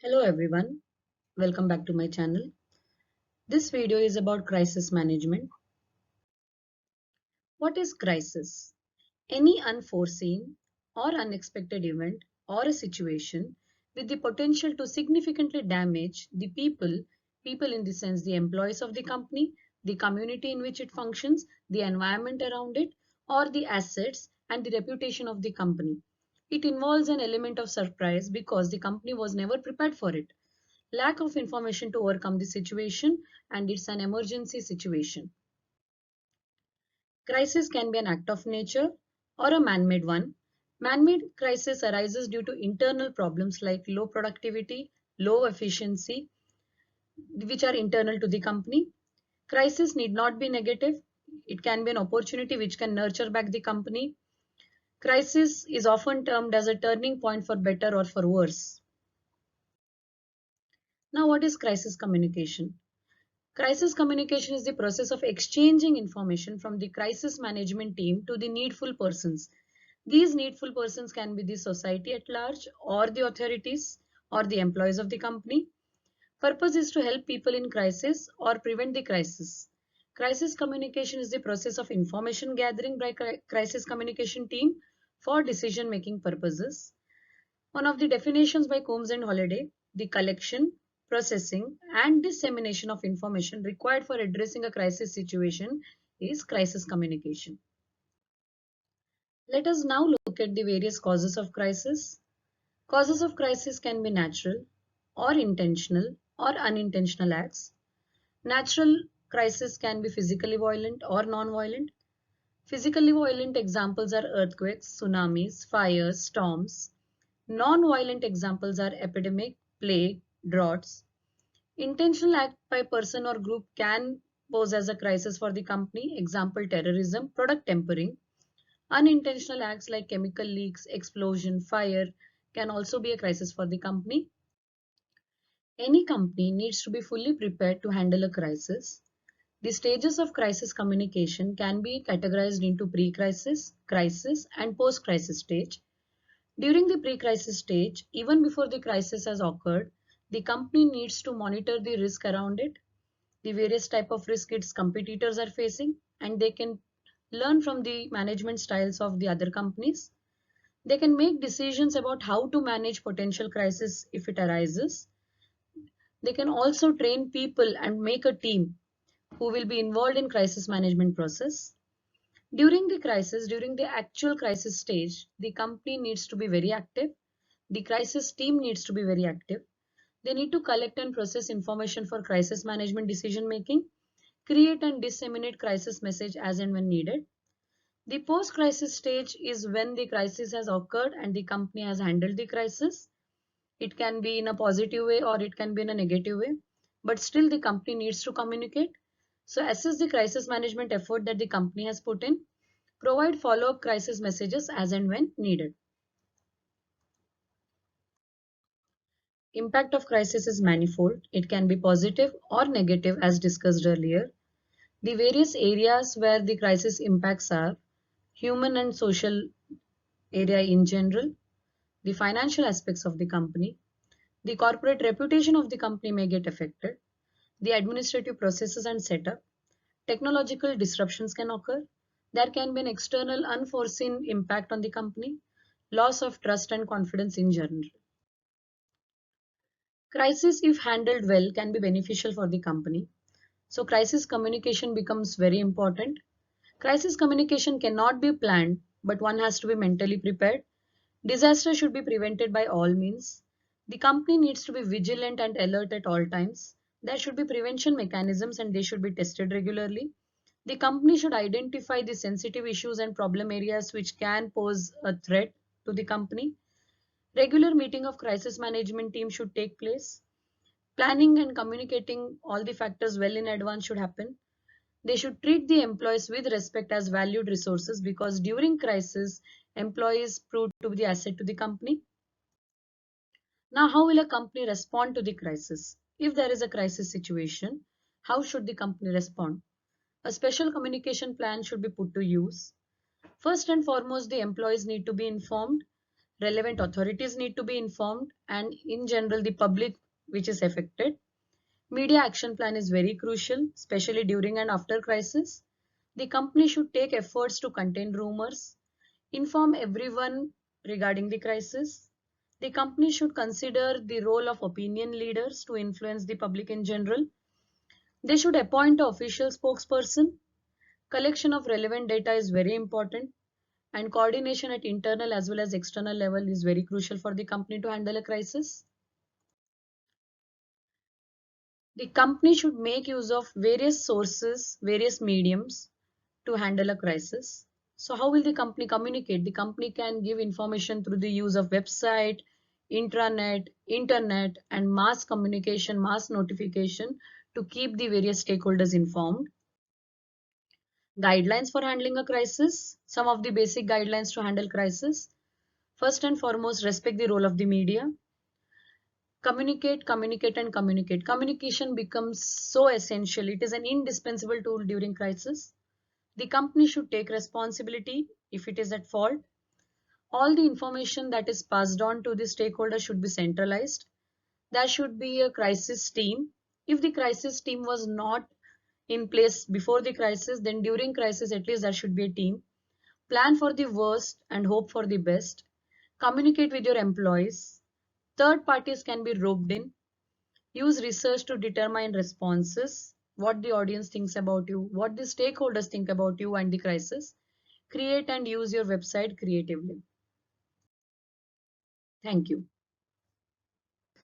Hello everyone, welcome back to my channel. This video is about crisis management. What is crisis? Any unforeseen or unexpected event or a situation with the potential to significantly damage the people in the sense the employees of the company, the community in which it functions, the environment around it, or the assets and the reputation of the company. It involves an element of surprise because the company was never prepared for it. Lack of information to overcome the situation, and it's an emergency situation. Crisis can be an act of nature or a man-made one. Man-made crisis arises due to internal problems like low productivity, low efficiency, which are internal to the company. Crisis need not be negative. It can be an opportunity which can nurture back the company. Crisis is often termed as a turning point for better or for worse. Now, what is crisis communication? Crisis communication is the process of exchanging information from the crisis management team to the needful persons. These needful persons can be the society at large, or the authorities, or the employees of the company. Purpose is to help people in crisis or prevent the crisis. Crisis communication is the process of information gathering by crisis communication team for decision making purposes. One of the definitions by Combs and Holliday, the collection, processing, and dissemination of information required for addressing a crisis situation is crisis communication. Let us now look at the various causes of crisis. Causes of crisis can be natural or intentional or unintentional acts. Natural crisis can be physically violent or non-violent. Physically violent examples are earthquakes, tsunamis, fires, storms. Non-violent examples are epidemic, plague, droughts. Intentional act by person or group can pose as a crisis for the company. Example, terrorism, product tampering. Unintentional acts like chemical leaks, explosion, fire can also be a crisis for the company. Any company needs to be fully prepared to handle a crisis. The stages of crisis communication can be categorized into pre-crisis, crisis, and post-crisis stage. During the pre-crisis stage, even before the crisis has occurred, the company needs to monitor the risk around it, the various type of risk its competitors are facing, and they can learn from the management styles of the other companies. They can make decisions about how to manage potential crisis if it arises. They can also train people and make a team who will be involved in crisis management process. During the actual crisis stage, the company needs to be very active. The crisis team needs to be very active. They need to collect and process information for crisis management decision making, create and disseminate crisis message as and when needed. The post-crisis stage is when the crisis has occurred and the company has handled the crisis. It can be in a positive way or it can be in a negative way, but still the company needs to communicate. So assess the crisis management effort that the company has put in. Provide follow-up crisis messages as and when needed. Impact of crisis is manifold. It can be positive or negative as discussed earlier. The various areas where the crisis impacts are human and social area in general, the financial aspects of the company, the corporate reputation of the company may get affected, the administrative processes and setup, technological disruptions can occur, there can be an external unforeseen impact on the company, loss of trust and confidence in general. Crisis, if handled well, can be beneficial for the company. So crisis communication becomes very important. Crisis communication cannot be planned, but one has to be mentally prepared. Disaster should be prevented by all means. The company needs to be vigilant and alert at all times. There should be prevention mechanisms and they should be tested regularly. The company should identify the sensitive issues and problem areas which can pose a threat to the company. Regular meeting of crisis management team should take place. Planning and communicating all the factors well in advance should happen. They should treat the employees with respect as valued resources because during crisis, employees prove to be the asset to the company. Now, how will a company respond to the crisis? If there is a crisis situation, how should the company respond? A special communication plan should be put to use. First and foremost, the employees need to be informed. Relevant authorities need to be informed, and in general, the public which is affected. Media action plan is very crucial, especially during and after crisis. The company should take efforts to contain rumors, inform everyone regarding the crisis. The company should consider the role of opinion leaders to influence the public in general. They should appoint an official spokesperson. Collection of relevant data is very important, and coordination at internal as well as external level is very crucial for the company to handle a crisis. The company should make use of various sources, various mediums to handle a crisis. So how will the company communicate? The company can give information through the use of website, intranet, internet, and mass communication, mass notification to keep the various stakeholders informed. Guidelines for handling a crisis. Some of the basic guidelines to handle crisis. First and foremost, respect the role of the media. Communicate, communicate, and communicate. Communication becomes so essential. It is an indispensable tool during crisis. The company should take responsibility if it is at fault. All the information that is passed on to the stakeholders should be centralized. There should be a crisis team. If the crisis team was not in place before the crisis, then during crisis at least there should be a team. Plan for the worst and hope for the best. Communicate with your employees. Third parties can be roped in. Use research to determine responses, what the audience thinks about you, what the stakeholders think about you and the crisis. Create and use your website creatively. Thank you.